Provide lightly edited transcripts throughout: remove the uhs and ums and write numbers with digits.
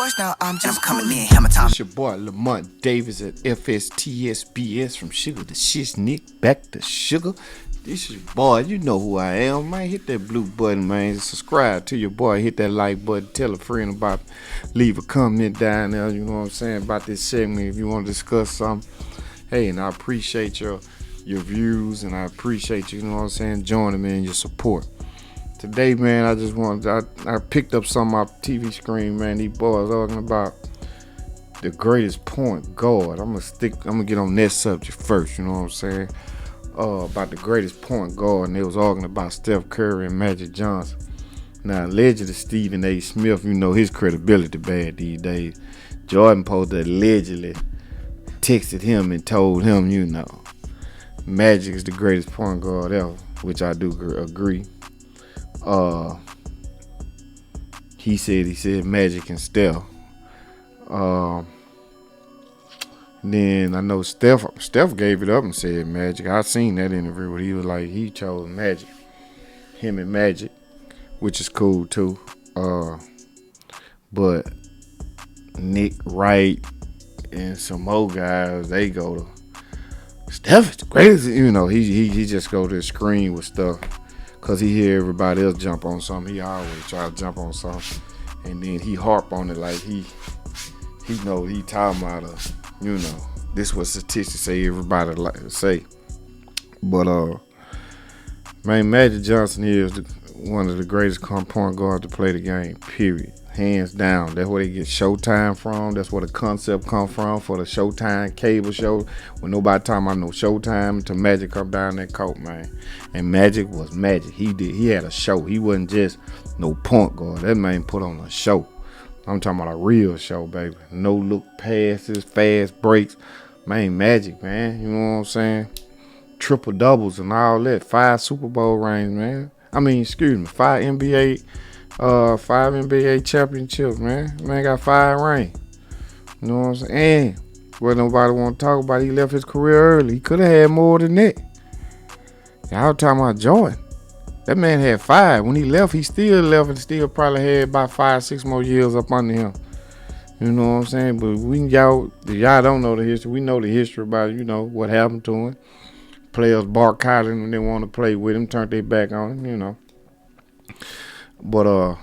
hours now, I'm just coming in, hammer time. It's your boy Lamont Davis at FSTSBS from Sugar to Shiznick, back to Sugar. This is your boy, you know who I am, man. Hit that blue button, man. Subscribe to your boy, hit that like button, tell a friend about, leave a comment down there, you know what I'm saying, about this segment if you want to discuss something. Hey, and I appreciate your views, and I appreciate you know what I'm saying, joining me and your support. Today, man, I picked up something off the TV screen, man. These boys talking about the greatest point guard. I'm gonna get on that subject first, you know what I'm saying? About the greatest point guard, and they was arguing about Steph Curry and Magic Johnson. Now, allegedly Stephen A. Smith, you know his credibility bad these days. Jordan posted allegedly texted him and told him, you know, Magic is the greatest point guard ever, which I do agree. He said Magic and Steph. Then I know Steph gave it up and said Magic. I seen that interview where he was like he chose Magic, him and Magic, which is cool too. But Nick Wright and some more guys, they go to Steph is the greatest. You know, he just go to the screen with stuff. Cause he hear everybody else jump on something, he always try to jump on something, and then he harp on it like he know he talking about you know, this what statistics say everybody like to say. But man, Magic Johnson is one of the greatest point guards to play the game. Period, hands down. That's where they get Showtime from. That's where the concept come from for the Showtime cable show. When nobody talking about no Showtime, until Magic come down that court, man. And Magic was Magic. He had a show. He wasn't just no point guard. That man put on a show. I'm talking about a real show, baby. No look passes, fast breaks. Man, Magic, man. You know what I'm saying? Triple doubles and all that. 5 Super Bowl rings, man. 5 NBA championships, man. Man got 5 rings. You know what I'm saying? And what nobody want to talk about, he left his career early. He could have had more than that. Y'all talking about Jordan. That man had 5. When he left, he still left and still probably had about 5-6 more years up under him. You know what I'm saying? But y'all don't know the history. We know the history about, you know, what happened to him. Players bark at him when they want to play with him, turned their back on him, you know. But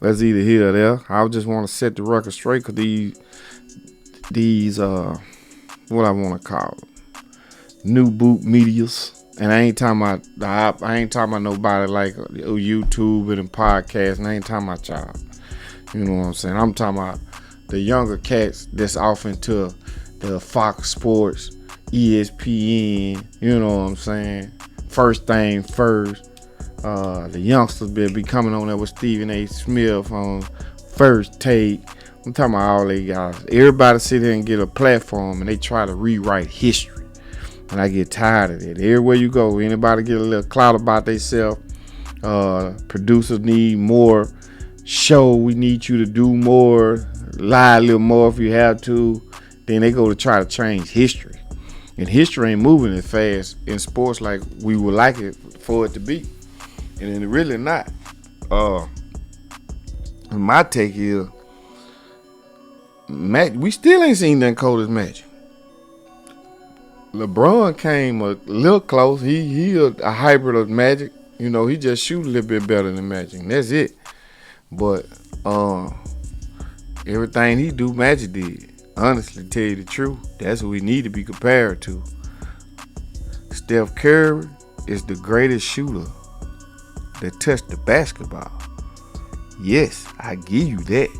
that's either here or there. I just want to set the record straight, because these what I want to call them, new boot medias. And I ain't talking about nobody like YouTube and podcasts, and I ain't talking about y'all. You know what I'm saying? I'm talking about the younger cats that's off into the Fox Sports, ESPN, you know what I'm saying? First thing first. The youngsters be coming on there with Stephen A. Smith on First Take. I'm talking about all they guys. Everybody sit there and get a platform and they try to rewrite history. And I get tired of it. Everywhere you go, anybody get a little clout about themselves. Producers need more show. We need you to do more. Lie a little more if you have to. Then they go to try to change history. And history ain't moving as fast in sports like we would like it for it to be. And it's really not. My take is, we still ain't seen nothing cold as Magic. LeBron came a little close. He a hybrid of Magic. You know, he just shoot a little bit better than Magic. And that's it. But everything he do, Magic did. Honestly, tell you the truth, that's what we need to be compared to. Steph Curry is the greatest shooter that touched the basketball. Yes, I give you that.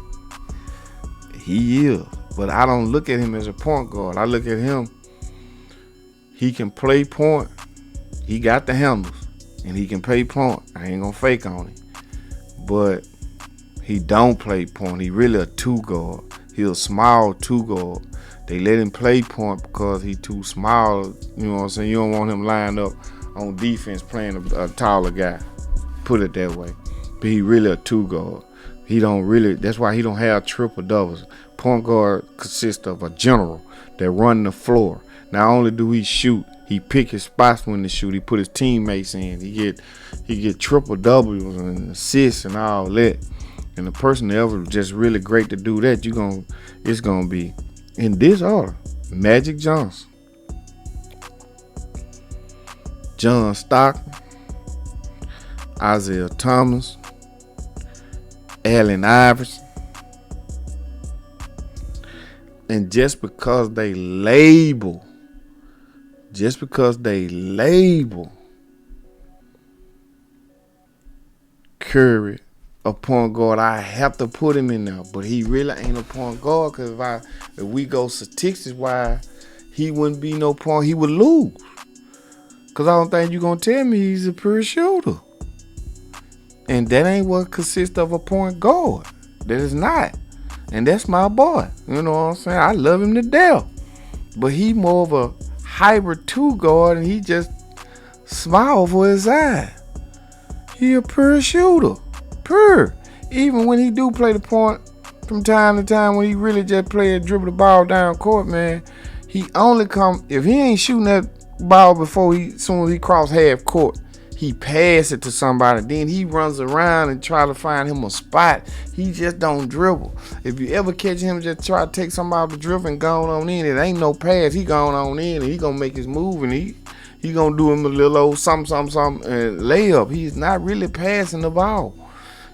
He is. But I don't look at him as a point guard. I look at him, he can play point. He got the handles. And he can play point. I ain't gonna fake on him. But he don't play point. He really a 2 guard. He a small 2 guard. They let him play point because he too small. You know what I'm saying? You don't want him lined up on defense playing a taller guy. Put it that way. But he really a 2 guard. That's why he don't have triple doubles. Point guard consists of a general that run the floor. Not only do he shoot, he pick his spots when to shoot. He put his teammates in. He get triple doubles and assists and all that. And the person that ever just really great to do that, it's gonna be in this order: Magic Johnson, John Stockton, Isaiah Thomas, Allen Iverson. And just because they label Curry a point guard, I have to put him in there. But he really ain't a point guard, because if we go statistics wise, he wouldn't be no point. He would lose. Because I don't think you're going to tell me he's a pure shooter. And that ain't what consists of a point guard. That is not. And that's my boy. You know what I'm saying? I love him to death. But he more of a hybrid two guard, and he just smile for his eye. He a pure shooter. Pure. Even when he do play the point from time to time, when he really just play and dribble the ball down court, man, he only come, if he ain't shooting that ball before soon as he cross half court, he pass it to somebody. Then he runs around and try to find him a spot. He just don't dribble. If you ever catch him just try to take somebody to dribble and go on in, it ain't no pass. He going on in and he gonna make his move, and he gonna do him a little old something and layup. He's not really passing the ball.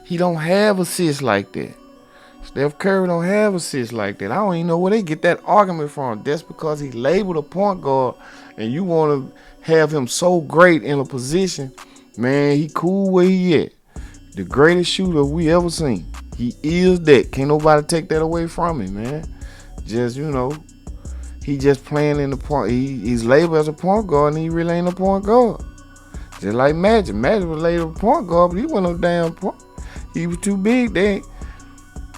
He don't have assists like that. Steph Curry don't have assists like that. I don't even know where they get that argument from. That's because he labeled a point guard, and you want to have him so great in a position. Man, he cool where he at. The greatest shooter we ever seen. He is that. Can't nobody take that away from him, man. Just, he just playing in the point. He's labeled as a point guard, and he really ain't a point guard. Just like Magic. Magic was labeled a point guard, but he wasn't no damn point. He was too big.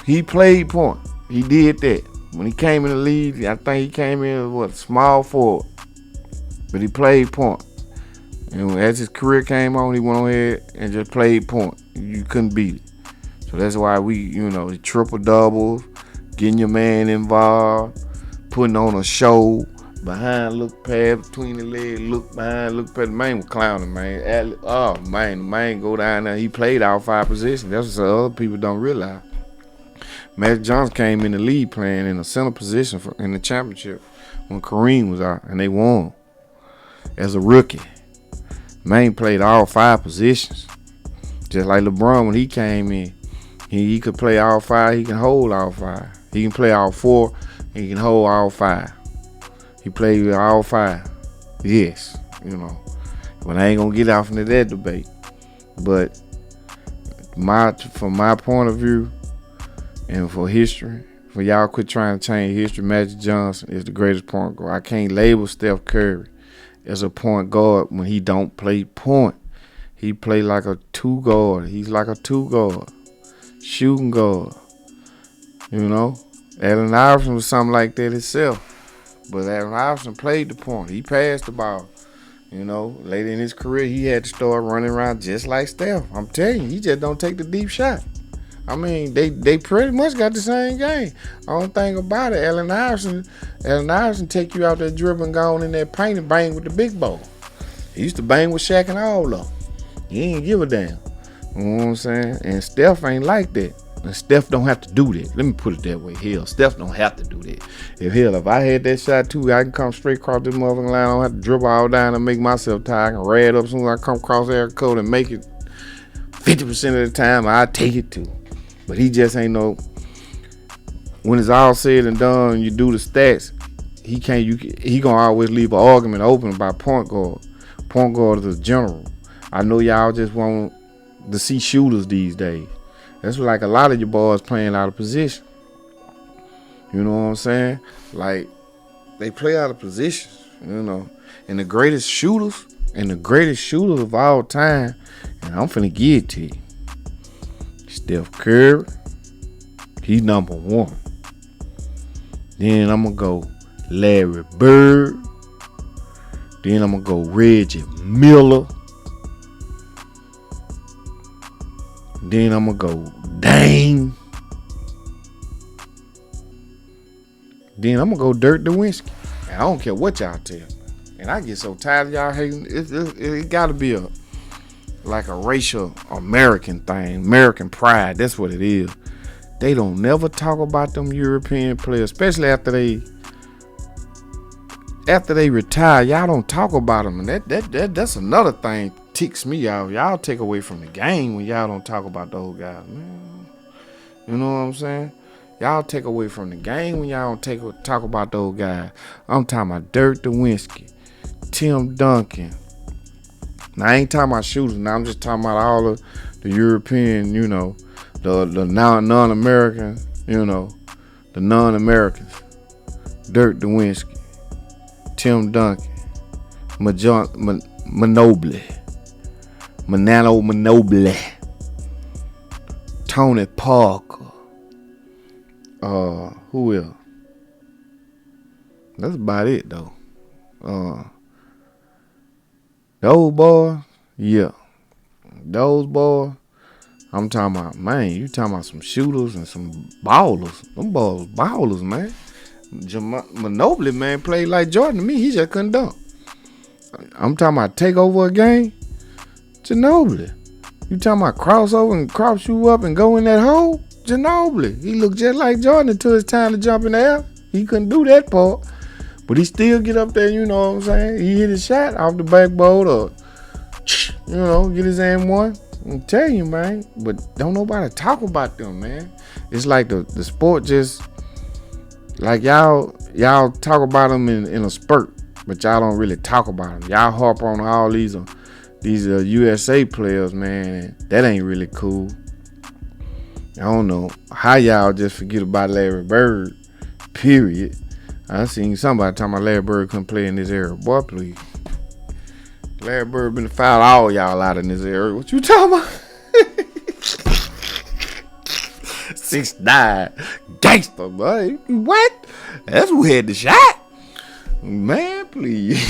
He played point. He did that. When he came in the league, I think he came in as small forward. But he played point. And as his career came on, he went on ahead and just played point. You couldn't beat it. So that's why we, the triple doubles, getting your man involved, putting on a show, behind look pad, between the legs, look behind, look pad. The man was clowning, man. The man go down there. He played all 5 positions. That's what other people don't realize. Magic Johnson came in the league playing in a center position in the championship when Kareem was out, and they won. As a rookie, man played all 5 positions. Just like LeBron, when he came in, he could play all 5. He can hold all 5. He can play all 4. And he can hold all 5. He played with all 5. Yes, But I ain't gonna get off into that debate. But from my point of view, and for history, for y'all quit trying to change history, Magic Johnson is the greatest point guard. I can't label Steph Curry as a point guard when he don't play point. He play like a 2 guard. He's like a 2 guard, shooting guard. Allen Iverson was something like that himself. But Allen Iverson played the point. He passed the ball. Later in his career, he had to start running around just like Steph. I'm telling you, he just don't take the deep shot. I mean, they pretty much got the same game. Only thing about it, Allen Iverson take you out there dribbling, going in that paint and bang with the big ball. He used to bang with Shaq and all of them. He ain't give a damn. You know what I'm saying? And Steph ain't like that. And Steph don't have to do that. Let me put it that way. Steph don't have to do that. If I had that shot too, I can come straight across this motherfucking line. I don't have to dribble all down and make myself tired. I can rad up as soon as I come across air code and make it 50% of the time. I take it too. But he just ain't no. When it's all said and done, and you do the stats, he gonna always leave an argument open about point guard. Point guard is a general. I know y'all just want to see shooters these days. That's like a lot of your boys playing out of position. You know what I'm saying? Like, they play out of position, And the greatest shooters of all time, and I'm finna give it to you. Steph Curry, he's number 1. Then I'm going to go Larry Bird. Then I'm going to go Reggie Miller. Then I'm going to go Dame. Then I'm going to go Dirk Nowitzki. And I don't care what y'all tell me. And I get so tired of y'all hating. It got to be like a racial American thing, American pride. That's what it is. They don't never talk about them European players, especially after they retire. Y'all don't talk about them, and that's another thing ticks me off. Y'all take away from the game when y'all don't talk about those guys, man. You know what I'm saying? Y'all take away from the game when y'all don't talk about those guys. I'm talking about Dirk Nowitzki, Tim Duncan. Now, I ain't talking about shooters. Now, I'm just talking about all of the European, you know, the non-American, you know, the non-Americans. Dirk Nowitzki, Tim Duncan, Manano Ginobili, Tony Parker. Who else? That's about it though. Those boys, yeah. Those boys, I'm talking about, man, you talking about some shooters and some ballers. Them boys ballers, man. Ginobili, man, played like Jordan to me. He just couldn't dunk. I'm talking about take over a game. Ginobili. You talking about crossover and cross you up and go in that hole? Ginobili. He looked just like Jordan until it's time to jump in the air. He couldn't do that part. But he still get up there, you know what I'm saying? He hit his shot off the backboard or, you know, get his aim one. I'm telling you, man. But don't nobody talk about them, man. It's like the sport just, like y'all talk about them in a spurt, but y'all don't really talk about them. Y'all harp on all these USA players, man. That ain't really cool. I don't know how y'all just forget about Larry Bird, period. I seen somebody talking about Larry Bird couldn't play in this era. Boy, please. Larry Bird been fouled all y'all out in this era. What you talking about? 6'9", gangster, boy. What? That's who had the shot. Man, please.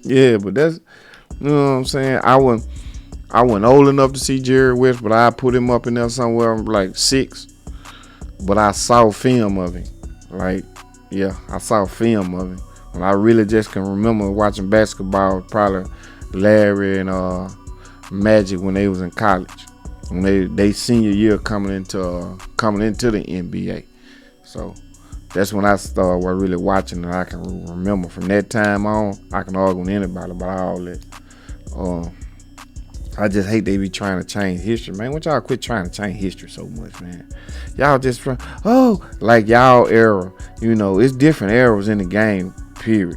Yeah, but that's, you know what I'm saying? I wasn't old enough to see Jerry West, but I put him up in there somewhere like 6. But I saw film of him. Like, yeah, I saw film of him. When I really just can remember watching basketball, probably Larry and Magic when they was in college. When they senior year coming into the NBA. So that's when I started really watching, and I can remember from that time on. I can argue with anybody about all that. I just hate they be trying to change history, man. Why y'all quit trying to change history so much, man? Y'all just try, like y'all era. You know, it's different eras in the game, period.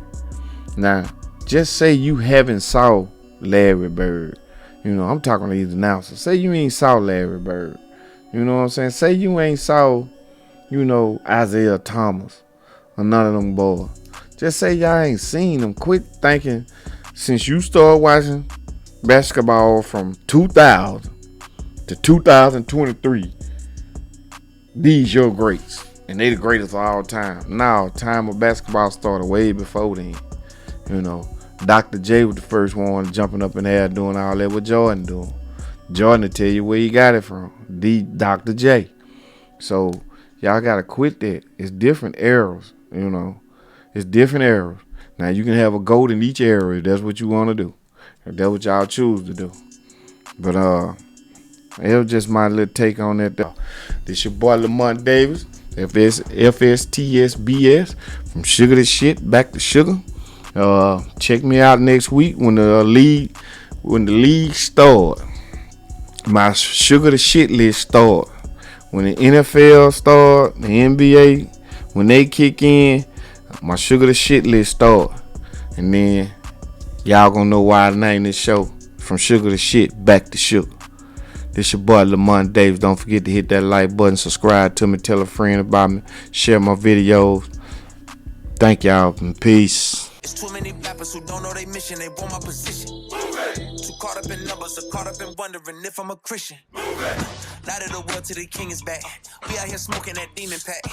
Now, just say you haven't saw Larry Bird. You know, I'm talking to these announcers. Say you ain't saw Larry Bird. You know what I'm saying? Say you ain't saw, you know, Isaiah Thomas or none of them boys. Just say y'all ain't seen them. Quit thinking since you started watching basketball from 2000 to 2023, these your greats, and they the greatest of all time. Now, time of basketball started way before then. You know, Dr. J was the first one jumping up in the air doing all that what Jordan doing. Jordan will tell you where he got it from. Dr. J. So y'all gotta quit that. It's different eras, you know. It's different eras. Now you can have a GOAT in each era if that's what you want to do. If that's what y'all choose to do. But it was just my little take on that. This your boy Lamont Davis, FSTSBS, from Sugar to Shit Back to Sugar. Check me out next week when the league start. My Sugar to Shit list start. When the NFL start, the NBA, when they kick in, my Sugar to Shit list start. And then y'all gonna know why I named this show From Sugar to Shit Back to Sugar. This your boy Lamont Davis. Don't forget to hit that like button, subscribe to me, tell a friend about me, share my videos. Thank y'all and peace. It's too many rappers who don't know their mission, they want my position. Too caught up in numbers, so caught up in wondering if I'm a Christian. Light of the world till the king is back. We out here smoking that demon pack.